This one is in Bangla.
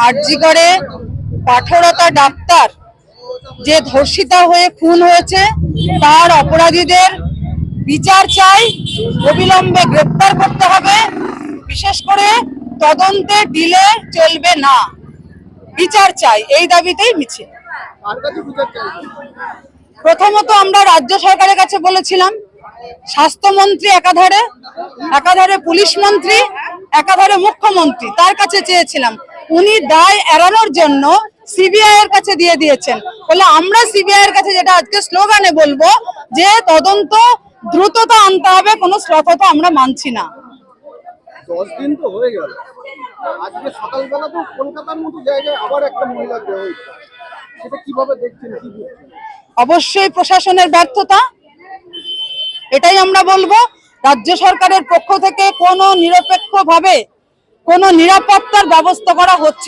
আরজি করে পাঠরতা ডাক্তার যে ধর্ষিতা হয়ে খুন হয়েছে তার অপরাধীদের বিচার চাই, অবিলম্বে গ্রেপ্তার করতে হবে। বিশেষ করে তদন্তে ডিলে চলবে না, বিচার চাই, এই দাবিতেই মিছিল। প্রথমত আমরা রাজ্য সরকারের কাছে বলেছিলাম, স্বাস্থ্যমন্ত্রী একাধারে পুলিশ মন্ত্রী, একাধারে মুখ্যমন্ত্রী, তার কাছে চেয়েছিলাম। উনি দায় এড়ানোর জন্য সিবিআই এর কাছে দিয়ে দিয়েছেন। বলে আমরা সিবিআই এর কাছে যেটা আজকে স্লোগানে বলবো যে তদন্ত দ্রুততা আনতে হবে, কোনো শ্লথতা আমরা মানছি না। 10 দিন তো হয়ে গেল, আজকে সকালবেলা তো কলকাতার মতো জায়গায় আবার একটা মহিলা দেহ হয়েছে, সেটা কিভাবে দেখছেন, কি দেখছেন? অবশ্যই প্রশাসনের ব্যর্থতা, এটাই আমরা বলবো। রাজ্য সরকারের পক্ষ থেকে কোনো নিরপেক্ষভাবে কোনো নিরাপত্তার ব্যবস্থা করা হচ্ছে